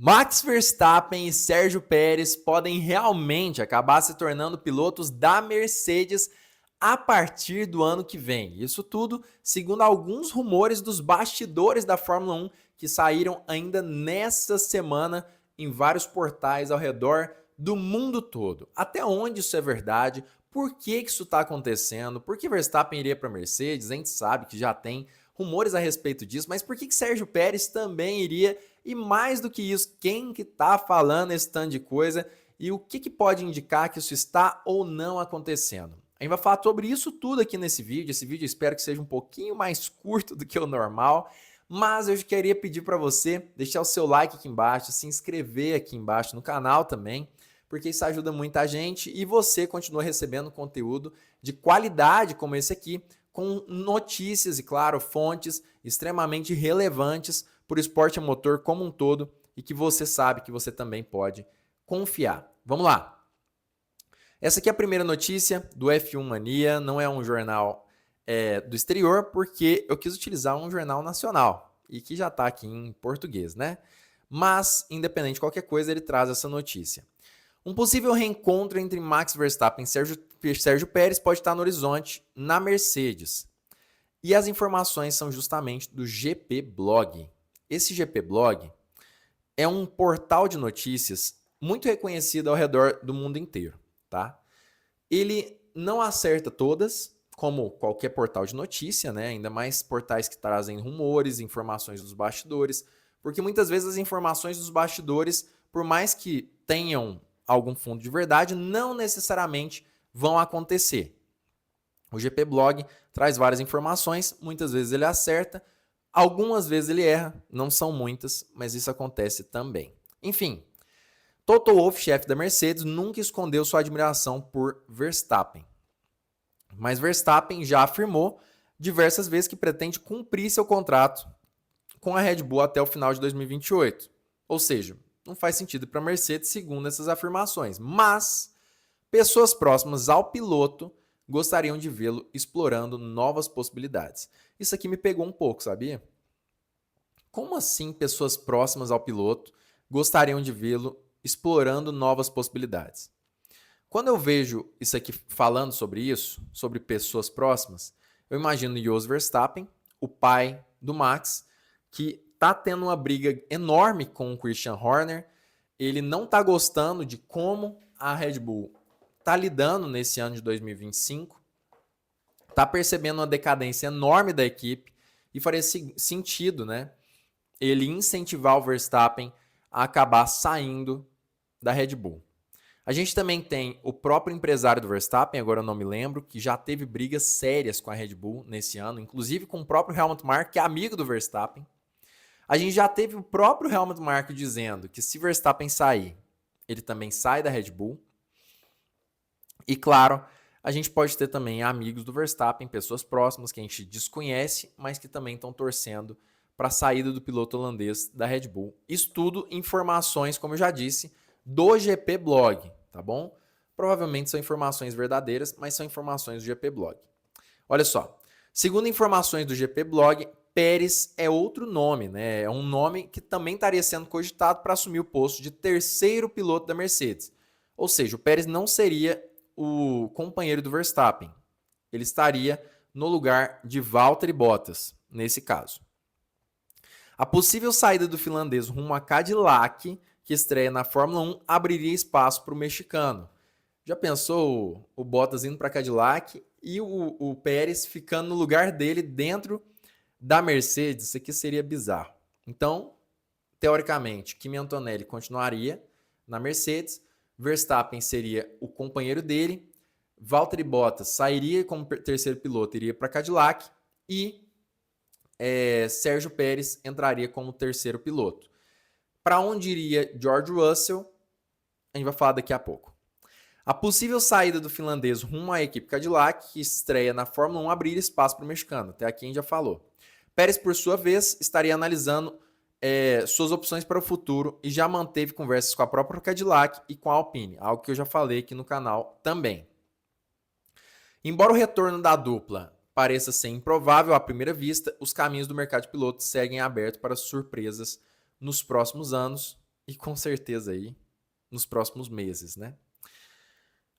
Max Verstappen e Sérgio Pérez podem realmente acabar se tornando pilotos da Mercedes a partir do ano que vem. Isso tudo segundo alguns rumores dos bastidores da Fórmula 1 que saíram ainda nesta semana em vários portais ao redor do mundo todo. Até onde isso é verdade? Por que isso está acontecendo? Por que Verstappen iria para a Mercedes? A gente sabe que já tem rumores a respeito disso, mas por que Sérgio Pérez também iria? E mais do que isso, quem que está falando esse tanto de coisa e o que pode indicar que isso está ou não acontecendo? A gente vai falar sobre isso tudo aqui nesse vídeo. Esse vídeo eu espero que seja um pouquinho mais curto do que o normal, mas eu queria pedir para você deixar o seu like aqui embaixo, se inscrever aqui embaixo no canal também, porque isso ajuda muita gente e você continua recebendo conteúdo de qualidade como esse aqui, com notícias e, claro, fontes extremamente relevantes para o esporte a motor como um todo e que você sabe que você também pode confiar. Vamos lá! Essa aqui é a primeira notícia do F1 Mania, não é um jornal do exterior, porque eu quis utilizar um jornal nacional e que já está aqui em português, né? Mas, independente de qualquer coisa, ele traz essa notícia. Um possível reencontro entre Max Verstappen e Sérgio Pérez pode estar no horizonte na Mercedes. E as informações são justamente do GP Blog. Esse GP Blog é um portal de notícias muito reconhecido ao redor do mundo inteiro, tá? Ele não acerta todas, como qualquer portal de notícia, né? Ainda mais portais que trazem rumores, informações dos bastidores, porque muitas vezes as informações dos bastidores, por mais que tenham algum fundo de verdade, não necessariamente vão acontecer. O GP Blog traz várias informações, muitas vezes ele acerta, algumas vezes ele erra, não são muitas, mas isso acontece também. Enfim, Toto Wolff, chefe da Mercedes, nunca escondeu sua admiração por Verstappen. Mas Verstappen já afirmou diversas vezes que pretende cumprir seu contrato com a Red Bull até o final de 2028. Ou seja, não faz sentido para a Mercedes segundo essas afirmações. Mas pessoas próximas ao piloto gostariam de vê-lo explorando novas possibilidades. Isso aqui me pegou um pouco, sabia? Como assim pessoas próximas ao piloto gostariam de vê-lo explorando novas possibilidades? Quando eu vejo isso aqui falando sobre isso, sobre pessoas próximas, eu imagino Jos Verstappen, o pai do Max, que está tendo uma briga enorme com o Christian Horner. Ele não está gostando de como a Red Bull está lidando nesse ano de 2025, está percebendo uma decadência enorme da equipe e faria sentido, né, ele incentivar o Verstappen a acabar saindo da Red Bull. A gente também tem o próprio empresário do Verstappen, agora eu não me lembro, que já teve brigas sérias com a Red Bull nesse ano, inclusive com o próprio Helmut Marko, que é amigo do Verstappen. A gente já teve o próprio Helmut Marko dizendo que se Verstappen sair, ele também sai da Red Bull. E claro, a gente pode ter também amigos do Verstappen, pessoas próximas que a gente desconhece, mas que também estão torcendo para a saída do piloto holandês da Red Bull. Isso tudo informações, como eu já disse, do GP Blog, tá bom? Provavelmente são informações verdadeiras, mas são informações do GP Blog. Olha só, segundo informações do GP Blog, Pérez é outro nome, né? É um nome que também estaria sendo cogitado para assumir o posto de terceiro piloto da Mercedes. Ou seja, o Pérez não seria o companheiro do Verstappen. Ele estaria no lugar de Valtteri Bottas, nesse caso. A possível saída do finlandês rumo a Cadillac, que estreia na Fórmula 1, abriria espaço para o mexicano. Já pensou o Bottas indo para Cadillac e o Pérez ficando no lugar dele dentro da Mercedes? Isso aqui seria bizarro. Então, teoricamente, Kimi Antonelli continuaria na Mercedes, Verstappen seria o companheiro dele, Valtteri Bottas sairia como terceiro piloto, iria para Cadillac e Sérgio Pérez entraria como terceiro piloto. Para onde iria George Russell, a gente vai falar daqui a pouco. A possível saída do finlandês rumo à equipe Cadillac, que estreia na Fórmula 1, abriria espaço para o mexicano. Até aqui a gente já falou. Pérez, por sua vez, estaria analisando suas opções para o futuro e já manteve conversas com a própria Cadillac e com a Alpine, algo que eu já falei aqui no canal também. Embora o retorno da dupla pareça ser improvável à primeira vista, os caminhos do mercado de pilotos seguem abertos para surpresas nos próximos anos e com certeza aí nos próximos meses, né?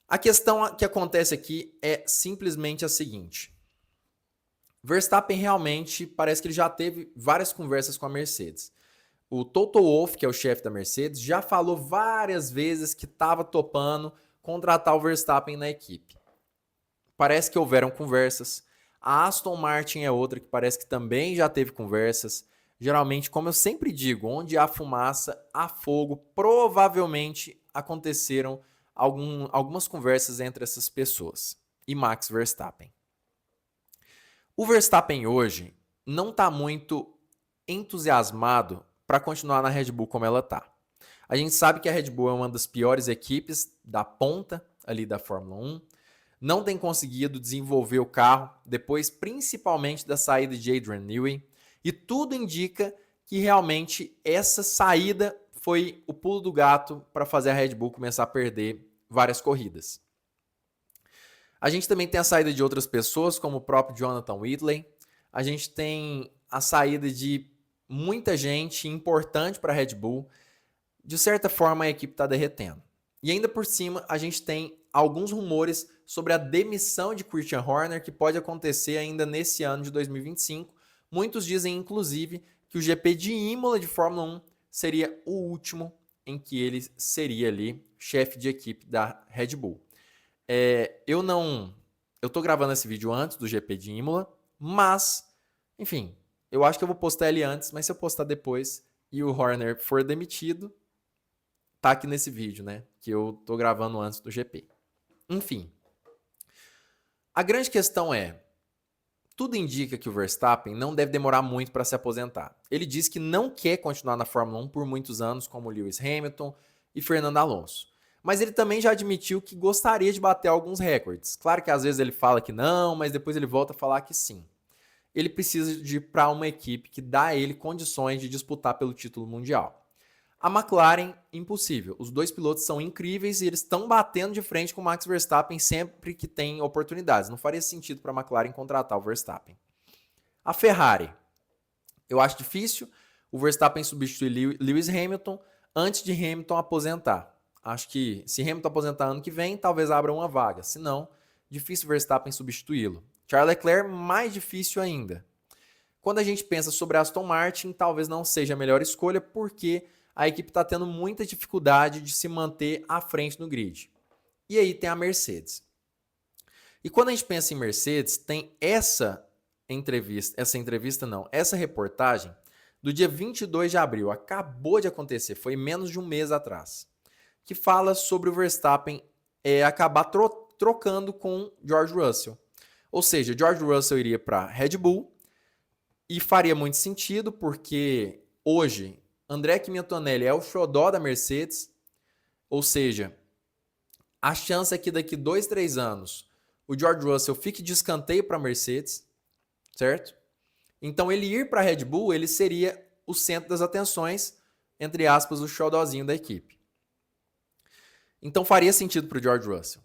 A questão que acontece aqui é simplesmente a seguinte. Verstappen realmente parece que ele já teve várias conversas com a Mercedes. O Toto Wolff, que é o chefe da Mercedes, já falou várias vezes que estava topando contratar o Verstappen na equipe. Parece que houveram conversas. A Aston Martin é outra que parece que também já teve conversas. Geralmente, como eu sempre digo, onde há fumaça, há fogo. Provavelmente aconteceram algumas conversas entre essas pessoas e Max Verstappen. O Verstappen hoje não está muito entusiasmado para continuar na Red Bull como ela está. A gente sabe que a Red Bull é uma das piores equipes da ponta ali da Fórmula 1. Não tem conseguido desenvolver o carro, depois principalmente da saída de Adrian Newey. E tudo indica que realmente essa saída foi o pulo do gato para fazer a Red Bull começar a perder várias corridas. A gente também tem a saída de outras pessoas, como o próprio Jonathan Whitley. A gente tem a saída de muita gente importante para a Red Bull. De certa forma, a equipe está derretendo. E ainda por cima, a gente tem alguns rumores sobre a demissão de Christian Horner, que pode acontecer ainda nesse ano de 2025. Muitos dizem, inclusive, que o GP de Imola de Fórmula 1 seria o último em que ele seria ali chefe de equipe da Red Bull. Eu tô gravando esse vídeo antes do GP de Imola, mas, enfim, eu acho que eu vou postar ele antes, mas se eu postar depois e o Horner for demitido, tá aqui nesse vídeo, né? Que eu tô gravando antes do GP. Enfim, a grande questão é, tudo indica que o Verstappen não deve demorar muito para se aposentar. Ele diz que não quer continuar na Fórmula 1 por muitos anos, como Lewis Hamilton e Fernando Alonso. Mas ele também já admitiu que gostaria de bater alguns recordes. Claro que às vezes ele fala que não, mas depois ele volta a falar que sim. Ele precisa de ir para uma equipe que dá a ele condições de disputar pelo título mundial. A McLaren, impossível. Os dois pilotos são incríveis e eles estão batendo de frente com o Max Verstappen sempre que tem oportunidades. Não faria sentido para a McLaren contratar o Verstappen. A Ferrari. Eu acho difícil o Verstappen substituir Lewis Hamilton antes de Hamilton aposentar. Acho que se Hamilton aposentar ano que vem, talvez abra uma vaga. Se não, difícil o Verstappen substituí-lo. Charles Leclerc, mais difícil ainda. Quando a gente pensa sobre a Aston Martin, talvez não seja a melhor escolha, porque a equipe está tendo muita dificuldade de se manter à frente no grid. E aí tem a Mercedes. E quando a gente pensa em Mercedes, tem essa reportagem do dia 22 de abril, acabou de acontecer, foi menos de um mês atrás, que fala sobre o Verstappen acabar trocando com George Russell. Ou seja, George Russell iria para Red Bull e faria muito sentido porque hoje André Antonelli é o xodó da Mercedes, ou seja, a chance é que daqui 2, 3 anos o George Russell fique de escanteio para a Mercedes, certo? Então ele ir para a Red Bull, ele seria o centro das atenções, entre aspas, o xodózinho da equipe. Então faria sentido para o George Russell.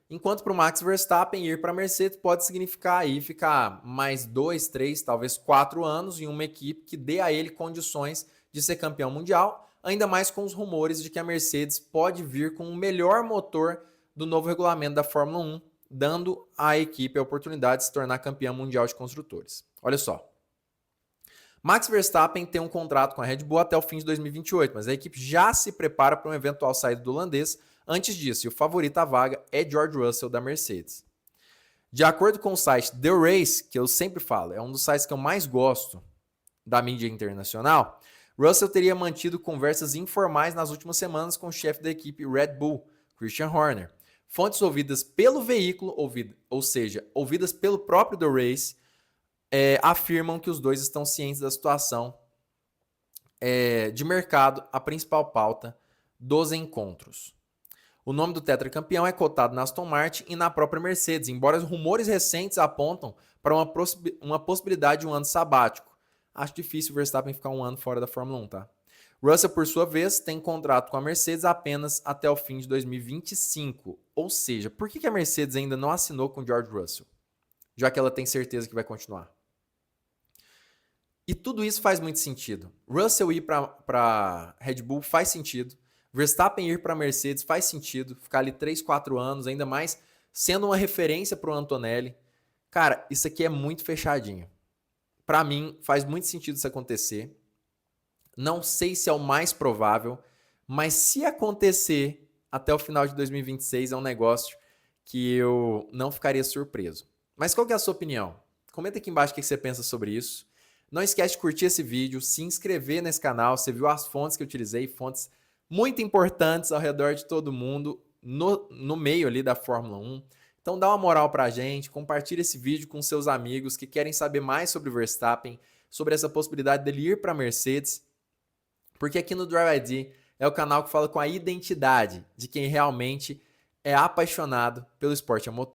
Enquanto para o Max Verstappen ir para a Mercedes pode significar aí ficar mais 2, 3, talvez 4 anos em uma equipe que dê a ele condições de ser campeão mundial, ainda mais com os rumores de que a Mercedes pode vir com o melhor motor do novo regulamento da Fórmula 1, dando à equipe a oportunidade de se tornar campeão mundial de construtores. Olha só. Max Verstappen tem um contrato com a Red Bull até o fim de 2028, mas a equipe já se prepara para um eventual saída do holandês antes disso, e o favorito à vaga é George Russell da Mercedes. De acordo com o site The Race, que eu sempre falo, é um dos sites que eu mais gosto da mídia internacional, Russell teria mantido conversas informais nas últimas semanas com o chefe da equipe Red Bull, Christian Horner. Fontes ouvidas pelo veículo, ouvidas pelo próprio The Race, afirmam que os dois estão cientes da situação de mercado, a principal pauta dos encontros. O nome do tetracampeão é cotado na Aston Martin e na própria Mercedes, embora os rumores recentes apontam para uma possibilidade de um ano sabático. Acho difícil o Verstappen ficar um ano fora da Fórmula 1, tá? Russell, por sua vez, tem contrato com a Mercedes apenas até o fim de 2025. Ou seja, por que a Mercedes ainda não assinou com o George Russell? Já que ela tem certeza que vai continuar. E tudo isso faz muito sentido. Russell ir para Red Bull faz sentido. Verstappen ir para Mercedes faz sentido. Ficar ali 3, 4 anos, ainda mais sendo uma referência para o Antonelli. Cara, isso aqui é muito fechadinho. Para mim, faz muito sentido isso acontecer. Não sei se é o mais provável, mas se acontecer até o final de 2026 é um negócio que eu não ficaria surpreso. Mas qual que é a sua opinião? Comenta aqui embaixo o que você pensa sobre isso. Não esquece de curtir esse vídeo, se inscrever nesse canal. Você viu as fontes que eu utilizei, fontes muito importantes ao redor de todo mundo, no meio ali da Fórmula 1. Então dá uma moral pra gente, compartilha esse vídeo com seus amigos que querem saber mais sobre o Verstappen, sobre essa possibilidade dele ir para a Mercedes, porque aqui no Drive ID é o canal que fala com a identidade de quem realmente é apaixonado pelo esporte a motor.